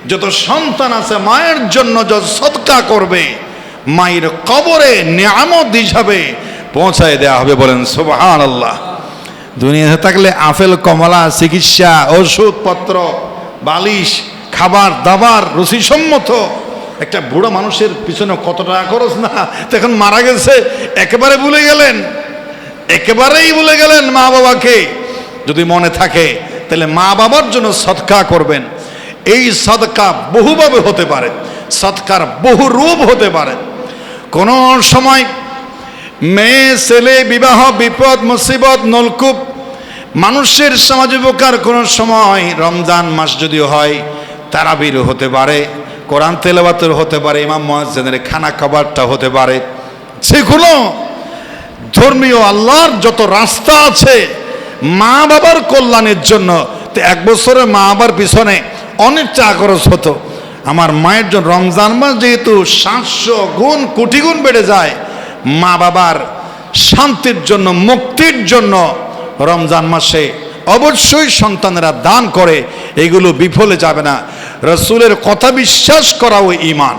যত সন্তান আছে মায়ের জন্য যত সদকা করবে, মায়ের কবরে নিয়ামত হিসাবে পৌঁছায় দেওয়া হবে। বলেন সুবহানাল্লাহ। দুনিয়াতে থাকলে আপেল কমলা, চিকিৎসা, ওষুধপত্র, বালিশ, খাবার দাবার রুচিসম্মত, একটা বুড়ো মানুষের পিছনে কত টাকা খরচ না, তো এখন মারা গেছে একেবারে ভুলে গেলেন, একেবারেই ভুলে গেলেন মা বাবাকে। যদি মনে থাকে তাহলে মা বাবার জন্য সদকা করবেন। এই সদকা বহুভাবে হতে পারে, সদকার বহু রূপ হতে পারে। কোন সময় মেয়ে ছেলে বিবাহ, বিপদ মুসিবত, নলকূপ, মানুষের সমাজ উপকার, কোন সময় রমজান মাস যদি হয় তারাবির হতে পারে, কোরআন তেলাওয়াতের হতে পারে, ইমাম মুয়াজ্জিনের খানা খাবারটা হতে পারে। সেগুলো ধর্মীয় আল্লাহর যত রাস্তা আছে মা বাবার কল্যাণের জন্য। তো এক বছরে মা বাবার পিছনে অনেক টাকা খরচ হতো, আমার মায়ের জন্য রমজান মাস যেহেতু 700 গুণ কোটি গুণ বেড়ে যায়, মা বাবার শান্তির জন্য, মুক্তির জন্য রমজান মাসে অবশ্যই সন্তানেরা দান করে, এগুলো বিফলে যাবে না। রসুলের কথা বিশ্বাস করাও ঈমান।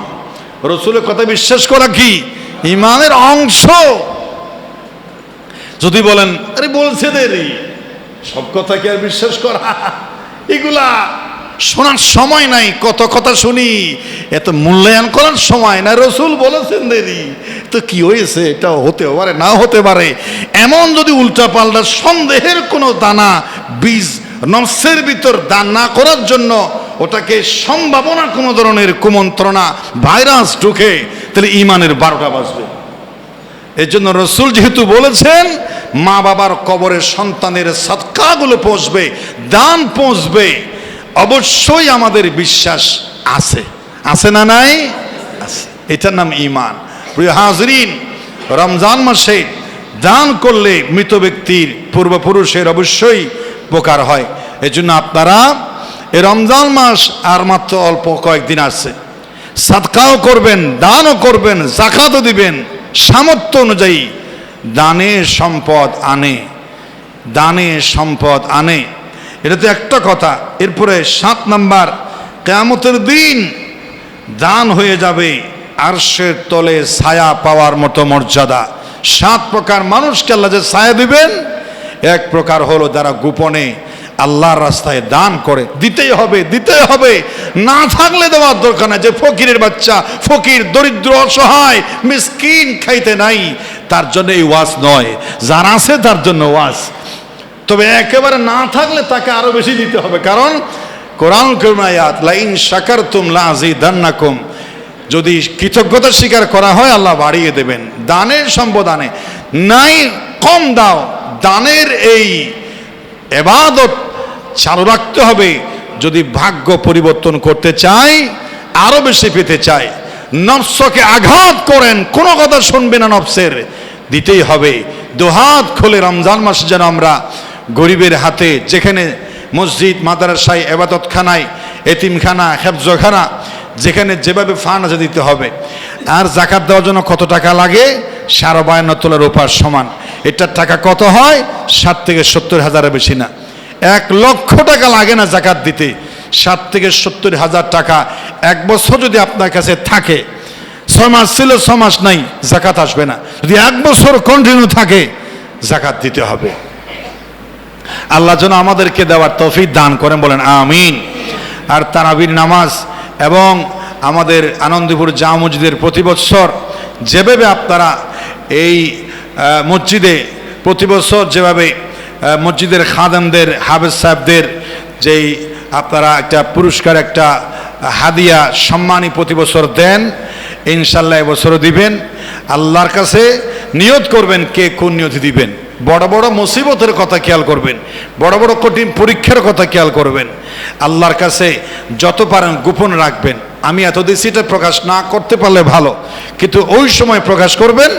রসুলের কথা বিশ্বাস করা কি ঈমানের অংশ। যদি বলেন আরে বলছে দেরি, সব কথা কি আর বিশ্বাস করা? এগুলা শোনার সময় নাই, কত কথা শুনি, এত মূল্যায়ন করার সময় না। রসুল বলেছেন দেরি, তো কি হয়েছে, এটা হতে পারে না হতে পারে, এমন যদি উল্টা পাল্টা সন্দেহের কোনো দানা বীজ নফসের ভিতর দান না করার জন্য ওটাকে সম্ভাবনা কোনো ধরনের কুমন্ত্রণা ভাইরাস ঢুকে, তাহলে ঈমানের 12টা বাজবে। এর জন্য রসুল যেহেতু বলেছেন মা বাবার কবরে সন্তানের সদকাগুলো পৌঁছবে, দান পৌঁছবে, অবশ্যই আমাদের বিশ্বাস আছে, আছে না নাই? আছে। এটার নাম ঈমান। প্রিয় হাজরিন, রমজান মাসে দান করলে মৃত ব্যক্তির পূর্বপুরুষের অবশ্যই উপকার হয়। এজন্য আপনারা এই রমজান মাস আর মাত্র অল্প কয়েকদিন আছে, সাদকাও করবেন, দানও করবেন, যাকাতও দিবেন, সামর্থ্য অনুযায়ী। দানে সম্পদ আনে, দানে সম্পদ আনে, এটা তো একটা কথা। এরপরে 7 নাম্বার, কিয়ামতের দিন দান হয়ে যাবে আরশের তলে ছায়া পাওয়ার মতো মর্যাদা। 7 প্রকার মানুষকে আল্লাহ যে ছায়া দিবেন, এক প্রকার হলো যারা গোপনে আল্লাহর রাস্তায় দান করে। দিতেই হবে, দিতেই হবে, না থাকলে দেওয়ার দরকার নাই। যে ফকিরের বাচ্চা, ফকির, দরিদ্র, অসহায়, মিসকিন, খাইতে নাই, তার জন্য এই ওয়াজ নয়, যার আছে তার জন্য ওয়াজ। তবে একেবারে না থাকলে তাকে আরো বেশি দিতে হবে, কারণ কোরআন কারীম আয়াত, লাইন শাকারতুম লাযিদান্নাকুম, যদি কৃতজ্ঞতা স্বীকার করা হয় আল্লাহ বাড়িয়ে দেবেন। দানের সম্পদ আনে, নাই কম দাও। দানের এই ইবাদত চালু রাখতে হবে যদি ভাগ্য পরিবর্তন করতে চাই, আরো বেশি পেতে চাই। নফসকে আঘাত করেন, কোনো কথা শুনবে না নফসের, দিতেই হবে। দুহাত খুলে রমজান মাসে যেন আমরা গরিবের হাতে, যেখানে মসজিদ, মাদ্রাসায়, ইবাদতখানায়, এতিমখানা, হেফজখানা, যেখানে যেভাবে ফান্ড আছে দিতে হবে। আর যাকাত দেওয়ার জন্য কত টাকা লাগে? 52 তোলা রূপার সমান। এটার টাকা কত হয়? 60 থেকে 70 হাজারের বেশি না। 1 লক্ষ টাকা লাগে না জাকাত দিতে। 60 থেকে 70 হাজার টাকা এক বছর যদি আপনার কাছে থাকে, 6 মাস ছিল 6 মাস নাই, জাকাত আসবে না। যদি 1 বছর কন্টিনিউ থাকে, জাকাত দিতে হবে। আল্লাহ যেন আমাদেরকে দেওয়ার তৌফিক দান করেন, বলেন আমিন। আর তারাবির নামাজ এবং আমাদের আনন্দপুর জামে মসজিদের প্রতি বছর যেভাবে আপনারা এই মসজিদে প্রতি বছর যেভাবে মসজিদের খাদেমদের, হাফেজ সাহেবদের যেই আপনারা একটা পুরস্কার, একটা হাদিয়া, সম্মানী প্রতি বছর দেন, ইনশাল্লাহ এবছরও দিবেন। আল্লাহর কাছে নিয়ত করবেন কে কোন নিয়তি দিবেন। বড় বড় মুসিবতের কথা খেয়াল করবেন, বড় বড় কঠিন পরীক্ষার কথা খেয়াল করবেন। আল্লাহর কাছে যত পারেন গোপন রাখবেন। আমি এত দিচ্ছি, এটা প্রকাশ না করতে পারলে ভালো, কিন্তু ওই সময় প্রকাশ করবেন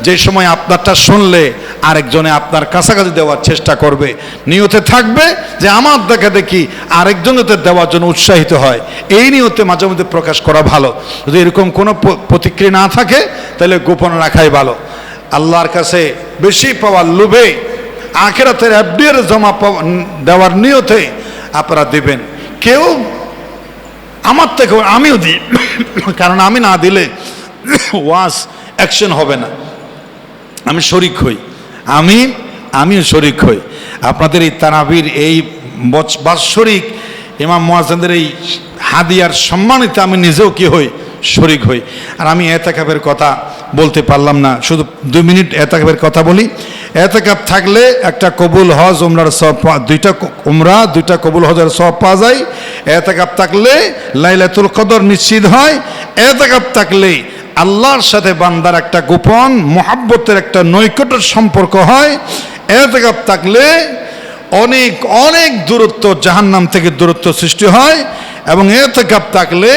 যে সময় আপনারটা শুনলে আরেকজনে আপনার কাছাকাছি দেওয়ার চেষ্টা করবে, নিয়তে থাকবে যে আমার দেখা দেখি আরেকজনকে দেওয়ার জন্য উৎসাহিত হয়, এই নিয়তে মাঝে মধ্যে প্রকাশ করা ভালো। যদি এরকম কোনো প্রতিক্রিয়া না থাকে তাহলে গোপন রাখাই ভালো। আল্লাহর কাছে বেশি পাওয়ার লোভে, আখিরাতের এফডিআর জমা দেওয়ার নিয়তে আপনারা দিবেন। কেউ আমার থেকে আমিও দিই, কারণ আমি না দিলে ওয়াজ অ্যাকশন হবে না। আমি শরিক হই, আমিও শরিক হই আপনাদের এই তারাবির এই বাৎসরিক ইমাম মুয়াজ্জিনদের এই হাদিয়ার সম্মানিত আমি নিজেও কি হই, শরিক হই। আর আমি এতেকাফের কথা বলতে পারলাম না, শুধু 2 মিনিট এতেকাফের কথা বলি। এতেকাফ থাকলে একটা কবুল হজ উমরার সওয়াব, 2টা উমরা 2টা কবুল হজের সওয়াব পাওয়া যায়। এতেকাফ থাকলে লাইলাতুল কদর নিশ্চিত হয়। এতেকাফ থাকলে আল্লাহর সাথে বান্দার একটা গোপন মহাব্বতের একটা নৈকট্যের সম্পর্ক হয়। এতেকাফ থাকলে অনেক অনেক দূরত্ব, জাহান্নাম থেকে দূরত্ব সৃষ্টি হয়। এবং এতেকাফ থাকলে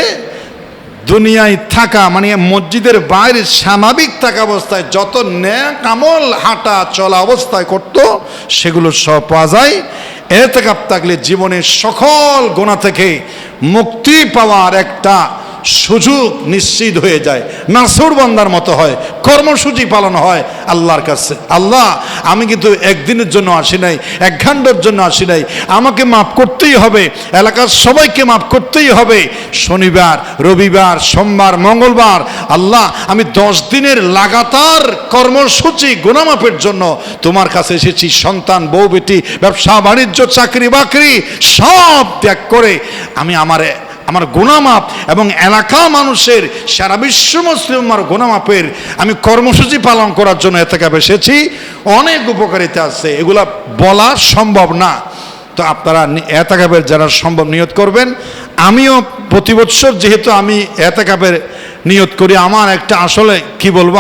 দুনিয়ায় থাকা মানে মসজিদের বাইরে স্বাভাবিক থাকা অবস্থায় যত নেক আমল হাঁটা চলা অবস্থায় করত সেগুলো সব পাওয়া যায়। এতেকাফ থাকলে জীবনের সকল গুনাহ থেকে মুক্তি পাওয়ার একটা সুযোগ নিশ্চিত হয়ে যায়, নাসুর বান্দার মতো হয়, কর্মসূচি পালন হয় আল্লাহর কাছে। আল্লাহ, আমি কিন্তু একদিনের জন্য আসি নাই, 1 ঘন্টার জন্য আসি নাই, আমাকে মাফ করতেই হবে, এলাকার সবাইকে মাফ করতেই হবে। শনিবার, রবিবার, সোমবার, মঙ্গলবার আল্লাহ আমি 10 দিনের লাগাতার কর্মসূচি গুনাহ মাফের জন্য তোমার কাছে এসেছি। সন্তান, বউ, বেটি, ব্যবসা বাণিজ্য, চাকরি বাকরি সব ত্যাগ করে আমি আমার গুনাহ মাফ এবং এলাকা মানুষের, সারা বিশ্ব মুসলিমের গুনাহ মাফের আমি কর্মসূচি পালন করার জন্য এতেকাফে এসেছি। অনেক উপকারিতা আছে, এগুলা বলা সম্ভব না। তো আপনারা এতেকাফের যারা সম্ভব নিয়ত করবেন। আমিও প্রতি বছর যেহেতু আমি এতেকাফের নিয়ত করি, আমার একটা আসলে কি বলবো,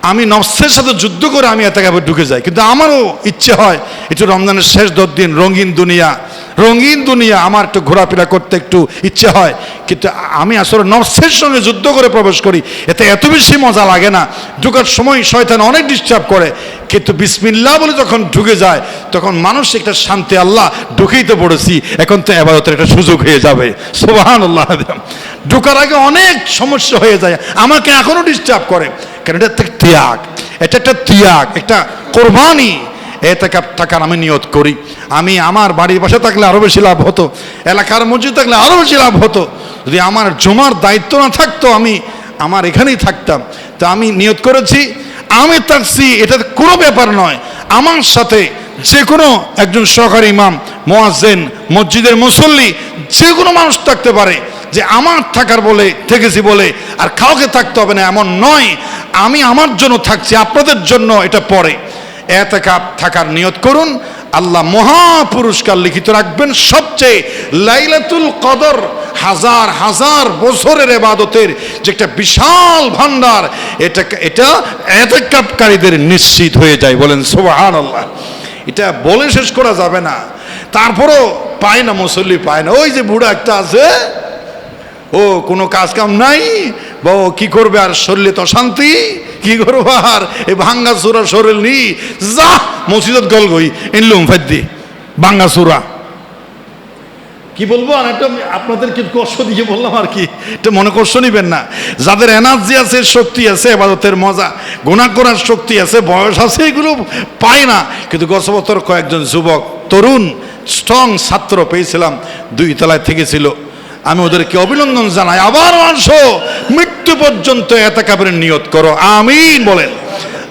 আমি নফসের সাথে যুদ্ধ করে আমি এতেকাফে ঢুকে যাই। কিন্তু আমারও ইচ্ছে হয় একটু রমজানের শেষ 10 দিন রঙিন দুনিয়া আমার একটু ঘোরাফেরা করতে একটু ইচ্ছে হয়, কিন্তু আমি আসলে নফসের সঙ্গে যুদ্ধ করে প্রবেশ করি। এতে এত বেশি মজা লাগে না, ঢুকার সময় শয়তান অনেক ডিস্টার্ব করে, কিন্তু বিসমিল্লাহ বলে যখন ঢুকে যায় তখন মানুষ একটা শান্তি, আল্লাহ ঢুকেই তো পড়েছি, এখন তো ইবাদতের একটা সুযোগ হয়ে যাবে, সুবহানাল্লাহ। ঢুকার আগে অনেক সমস্যা হয়ে যায়, আমাকে এখনো ডিস্টার্ব করে, কারণ এটা একটা ত্যাগ, একটা একটা কোরবানি। এতেকাফ থাকার আমি নিয়ত করি। আমি আমার বাড়ির পাশে থাকলে আরও বেশি লাভ হতো, এলাকার মসজিদ থাকলে আরও বেশি লাভ হতো। যদি আমার জমার দায়িত্ব না থাকতো আমি আমার এখানেই থাকতাম। তো আমি নিয়ত করেছি, আমি থাকছি, এটা কোনো ব্যাপার নয়। আমার সাথে যে কোনো একজন সহকারী ইমাম, মুয়াজ্জিন, মসজিদের মুসল্লি, যে কোনো মানুষ থাকতে পারে। যে আমার থাকার বলে থেকেছি বলে আর কাউকে থাকতে হবে না এমন নয়। আমি আমার জন্য থাকছি, আপনাদের জন্য এটা পরে। এতেকাফ থাকার নিয়ত করুন, আল্লাহ মহা পুরস্কার লিখিত রাখবেন। সবচেয়ে লাইলাতুল কদর হাজার হাজার বছরের ইবাদতের যে একটা বিশাল ভান্ডার, এটা এতেকাফকারীদের নিশ্চিত হয়ে যায়। বলেন সুবহানাল্লাহ। এটা বলে শেষ করা যাবে না। তারপরও পায় না, মুসল্লি পায় না। ওই যে বুড়া একটা আছে, ও কোনো কাজ কাম নাই, বা ও কি করবে, আর শরীরে তো শান্তি, কি করবো আর এই ভাঙ্গা চূড়া শরীর নি, যা মসজিদত গল গই ইনলুম ফাদ্দি ভাঙ্গা চূড়া। কি বলবো, আর একটা আপনাদের কি কষ্ট দিয়ে বললাম আর কি, এটা মনে কষ্ট নিবেন না। যাদের এনার্জি আছে, শক্তি আছে, ইবাদতের মজা, গুনাহ করার শক্তি আছে, বয়স আছে, এগুলো পায় না। কিন্তু গত বছর কয়েকজন যুবক, তরুণ, স্ট্রং ছাত্র পেয়েছিলাম, 2 তলায় থেকেছিল। আমি ওদেরকে অভিনন্দন জানাই। আবার আসো, মৃত্যু পর্যন্ত এতেকাফের নিয়ত করো, আমিন বলেন।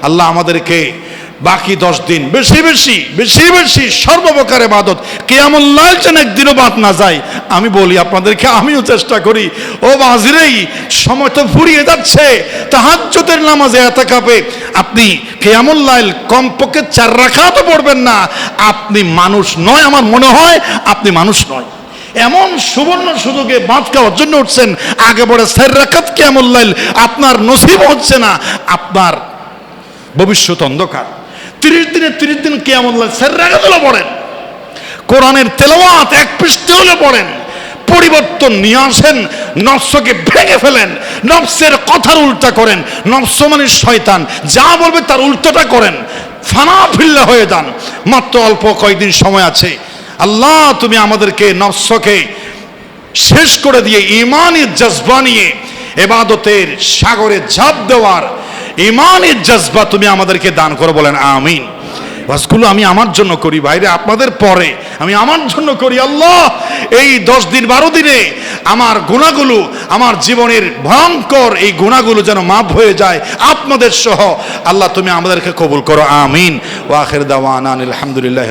আল্লাহ আমাদেরকে বাকি 10 দিন বেশি বেশি সর্বপ্রকার ইবাদত, কিয়ামুল লাইল যেন একদিনও বাদ না যায়। আমি বলি আপনাদেরকে, আমিও চেষ্টা করি। ও বাজিরেই, সময় তো ফুরিয়ে যাচ্ছে। তাহাজ্জুদের নামাজে এতেকাফে আপনি কিয়ামুল লাইল কমপক্ষে 4 রাকাতও পড়বেন না, আপনি মানুষ নয়। আমার মনে হয় আপনি মানুষ নয়। এমন সুবর্ণ সুযোগে ভাত খাওয়ার জন্য উঠছেন, আগে পড়ে 4 রাকাত কিয়ামুল লাইল আপনার নসিব হচ্ছে না, আপনার ভবিষ্যৎ অন্ধকার। 30 দিন কিয়ামুল লাইল 4 রাকাত হলে পড়েন, কোরআনের তেলাওয়াত 1 পৃষ্ঠা হলে পড়েন, পরিবর্তন নিয়ে আসেন, নফসকে ভেঙে ফেলেন, নফসের কথার উল্টা করেন। নফস মানে শয়তান, যা বলবে তার উল্টোটা করেন, ফানা ফিল্লা হয়ে যান। মাত্র অল্প কয়েকদিন সময় আছে। আল্লাহ তুমি আমাদেরকে নফসকে শেষ করে দিয়ে ঈমানের জজবা নিয়ে ইবাদতের সাগরে ঝাঁপ দেওয়ার ঈমানের জজবা তুমি আমাদেরকে দান করো, বলেন আমিন। ওয়াজগুলো আমি আমার জন্য করি ভাইরে, আপনাদের পরে আমি আমার জন্য করি। আল্লাহ এই 10 দিন 12 দিনে আমার গুনাহগুলো, আমার জীবনের ভয়ঙ্কর এই গুনাহগুলো যেন মাফ হয়ে যায় আপনাদের সহ। আল্লাহ তুমি আমাদেরকে কবুল করো, আমিন। ওয়া আখির দাওয়ানা আলহামদুলিল্লাহ।